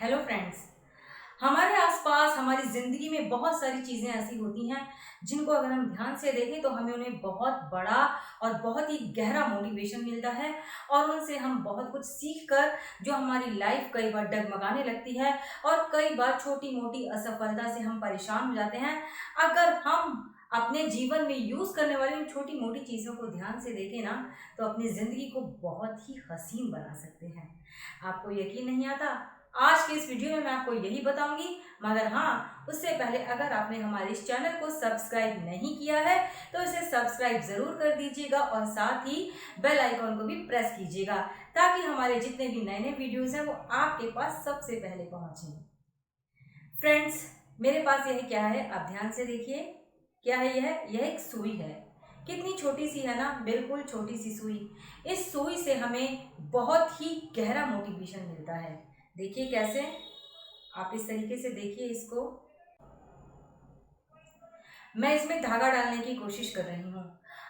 Hello friends. हमारे आसपास हमारी ज़िंदगी में बहुत सारी चीज़ें ऐसी होती हैं जिनको अगर हम ध्यान से देखें तो हमें उन्हें बहुत बड़ा और बहुत ही गहरा मोटिवेशन मिलता है और उनसे हम बहुत कुछ सीख कर जो हमारी लाइफ कई बार डगमगाने लगती है और कई बार छोटी मोटी असफलता से हम परेशान हो जाते हैं। अगर हम अपने जीवन में यूज़ करने वाली उन छोटी मोटी चीज़ों को ध्यान से देखें ना तो अपनी ज़िंदगी को बहुत ही हसीन बना सकते हैं। आपको यकीन नहीं आता? आज के इस वीडियो में मैं आपको यही बताऊंगी, मगर हाँ, उससे पहले अगर आपने हमारे इस चैनल को सब्सक्राइब नहीं किया है तो इसे सब्सक्राइब ज़रूर कर दीजिएगा और साथ ही बेल आइकॉन को भी प्रेस कीजिएगा ताकि हमारे जितने भी नए नए वीडियोज़ हैं वो आपके पास सबसे पहले पहुँचें। फ्रेंड्स, मेरे पास यह क्या है, आप ध्यान से देखिए। क्या है यह एक सुई है। कितनी छोटी सी है ना, बिल्कुल छोटी सी सुई। इस सुई से हमें बहुत ही गहरा मोटिवेशन मिलता है। देखिए कैसे, आप इस तरीके से देखिए इसको। मैं इसमें धागा डालने की कोशिश कर रही हूँ।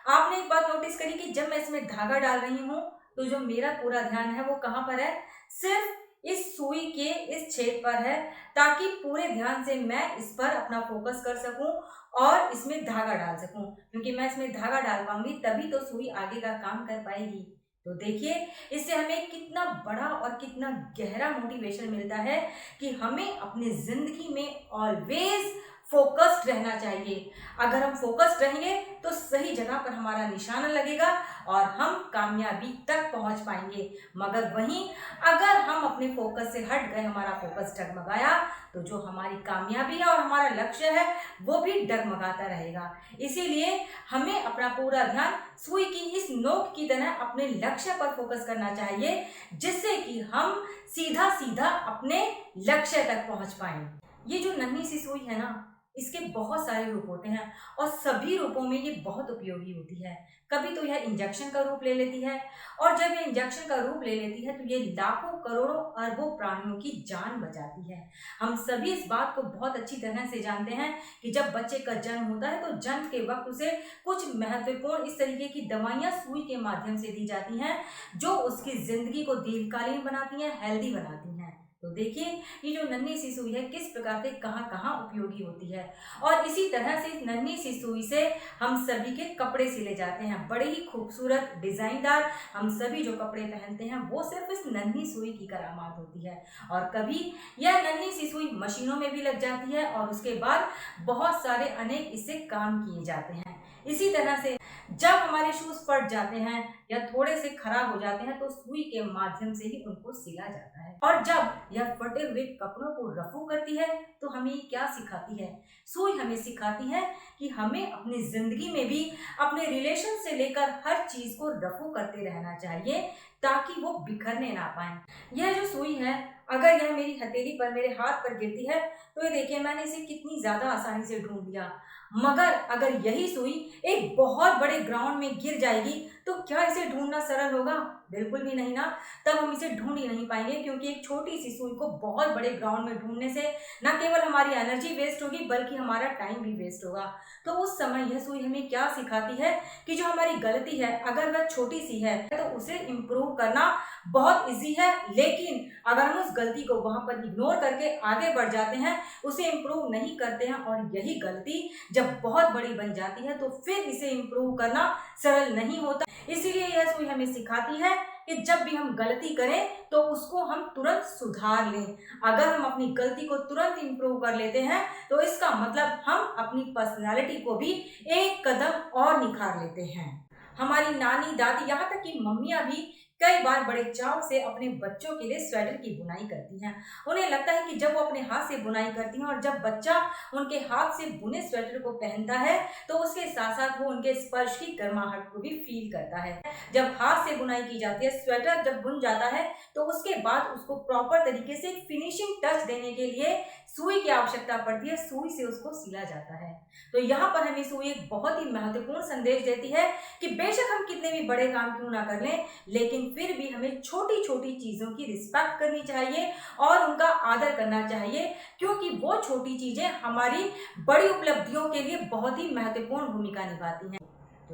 आपने एक बात नोटिस करी कि जब मैं इसमें धागा डाल रही हूँ तो जो मेरा पूरा ध्यान है वो कहाँ पर है? सिर्फ इस सुई के इस छेद पर है, ताकि पूरे ध्यान से मैं इस पर अपना फोकस कर सकूं और इसमें धागा डाल सकूं, क्योंकि मैं इसमें धागा डाल पाऊंगी तभी तो सुई आगे का काम कर पाएगी। तो देखिए, इससे हमें कितना बड़ा और कितना गहरा मोटिवेशन मिलता है कि हमें अपनी जिंदगी में ऑलवेज फोकस्ड रहना चाहिए। अगर हम फोकस्ड रहेंगे तो सही जगह पर हमारा निशाना लगेगा और हम कामयाबी तक पहुंच पाएंगे। मगर वहीं अगर हम अपने फोकस से हट गए, हमारा फोकस डगमगाया, तो जो हमारी कामयाबी है और हमारा लक्ष्य है वो भी डगमगाता रहेगा। इसीलिए हमें अपना पूरा ध्यान सुई की इस नोक की तरह अपने लक्ष्य पर फोकस करना चाहिए, जिससे कि हम सीधा सीधा अपने लक्ष्य तक पहुंच पाएं। ये जो नन्ही सी सुई है ना, इसके बहुत सारे रूप होते हैं और सभी रूपों में ये बहुत उपयोगी होती है। कभी तो यह इंजेक्शन का रूप ले लेती है और जब ये इंजेक्शन का रूप ले लेती है तो ये लाखों करोड़ों अरबों प्राणियों की जान बचाती है। हम सभी इस बात को बहुत अच्छी तरह से जानते हैं कि जब बच्चे का जन्म होता है तो जन्म के वक्त उसे कुछ महत्वपूर्ण इस तरीके की दवाइयाँ सुई के माध्यम से दी जाती हैं जो उसकी जिंदगी को दीर्घकालीन बनाती हैं, हेल्दी बनाती हैं। तो देखिए, ये जो नन्ही सी सुई है किस प्रकार से कहाँ कहाँ उपयोगी होती है। और इसी तरह से इस नन्ही सी सुई से हम सभी के कपड़े सिले जाते हैं, बड़े ही खूबसूरत डिजाइनदार। हम सभी जो कपड़े पहनते हैं वो सिर्फ इस नन्ही सुई की करामात होती है। और कभी यह नन्ही सी सुई मशीनों में भी लग जाती है और उसके बाद बहुत सारे अनेक इससे काम किए जाते हैं। इसी तरह से जब हमारे शूज फट जाते हैं या थोड़े से खराब हो जाते हैं तो सुई के माध्यम से ही उनको सिला जाता है। और जब यह फटे हुए कपड़ों को रफू करती है तो हमें क्या सिखाती है? सुई हमें सिखाती है कि हमें अपनी जिंदगी में भी अपने रिलेशन से लेकर हर चीज को रफू करते रहना चाहिए ताकि वो बिखरने ना पाए। यह जो सुई है, अगर यह मेरी हथेली पर, मेरे हाथ पर गिरती है तो ये देखिए, मैंने इसे कितनी ज्यादा आसानी से ढूंढ लिया। मगर अगर यही सुई एक बहुत बड़े ग्राउंड में गिर जाएगी तो क्या इसे ढूंढना सरल होगा? बिल्कुल भी नहीं ना। तब हम इसे ढूंढ ही नहीं पाएंगे, क्योंकि एक छोटी सी सुई को बहुत बड़े ग्राउंड में ढूंढने से न केवल हमारी एनर्जी वेस्ट होगी बल्कि हमारा टाइम भी वेस्ट होगा। तो उस समय यह सुई हमें क्या सिखाती है कि जो हमारी गलती है अगर वह छोटी सी है तो उसे इम्प्रूव करना बहुत ईजी है, लेकिन अगर हम उस गलती को वहां पर इग्नोर करके आगे बढ़ जाते हैं, उसे इम्प्रूव नहीं करते हैं और यही गलती जब बहुत बड़ी बन जाती है तो फिर इसे इम्प्रूव करना सरल नहीं होता। इसीलिए यह सुई हमें सिखाती है कि जब भी हम गलती करें तो उसको हम तुरंत सुधार लें। अगर हम अपनी गलती को तुरंत इम्प्रूव कर लेते हैं तो इसका मतलब हम अपनी पर्सनालिटी को भी एक कदम और निखार लेते हैं। हमारी नानी, दादी, यहाँ तक कि मम्मियाँ भी कई बार बड़े चाव से अपने बच्चों के लिए स्वेटर की बुनाई करती हैं। उन्हें लगता है कि जब वो अपने हाथ से बुनाई करती हैं और जब बच्चा उनके हाथ से बुने स्वेटर को पहनता है तो उसके साथ साथ वो उनके स्पर्श की गर्माहट को भी फील करता है। जब हाथ से बुनाई की जाती है, स्वेटर जब बुन जाता है तो उसके बाद उसको प्रॉपर तरीके से फिनिशिंग टच देने के लिए सुई की आवश्यकता पड़ती है। सुई से उसको सिला जाता है। तो यहाँ पर हमें सुई एक बहुत ही महत्वपूर्ण संदेश देती है कि बेशक हम कितने भी बड़े काम क्यों ना कर लें, लेकिन फिर भी हमें छोटी छोटी चीज़ों की रिस्पेक्ट करनी चाहिए और उनका आदर करना चाहिए, क्योंकि वो छोटी चीज़ें हमारी बड़ी उपलब्धियों के लिए बहुत ही महत्वपूर्ण भूमिका निभाती हैं।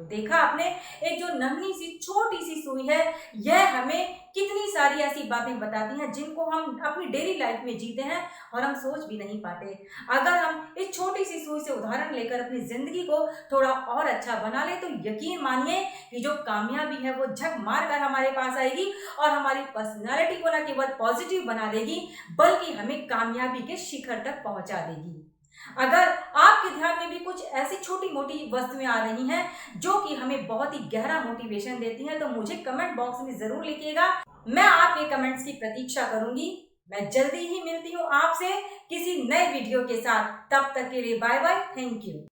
तो देखा आपने, एक जो नन्ही सी छोटी सी सुई है, यह हमें कितनी सारी ऐसी बातें बताती हैं जिनको हम अपनी डेली लाइफ में जीते हैं और हम सोच भी नहीं पाते। अगर हम इस छोटी सी सुई से उदाहरण लेकर अपनी जिंदगी को थोड़ा और अच्छा बना ले, तो यकीन मानिए कि जो कामयाबी है वो झक मार कर हमारे पास आएगी और हमारी पर्सनालिटी को न केवल पॉजिटिव बना देगी, बल्कि हमें कामयाबी के शिखर तक पहुंचा देगी। अगर आपके ध्यान में भी कुछ ऐसी छोटी मोटी वस्तुएं आ रही हैं जो कि हमें बहुत ही गहरा मोटिवेशन देती हैं, तो मुझे कमेंट बॉक्स में जरूर लिखिएगा। मैं आपके कमेंट्स की प्रतीक्षा करूंगी। मैं जल्दी ही मिलती हूँ आपसे किसी नए वीडियो के साथ। तब तक के लिए बाय बाय, थैंक यू।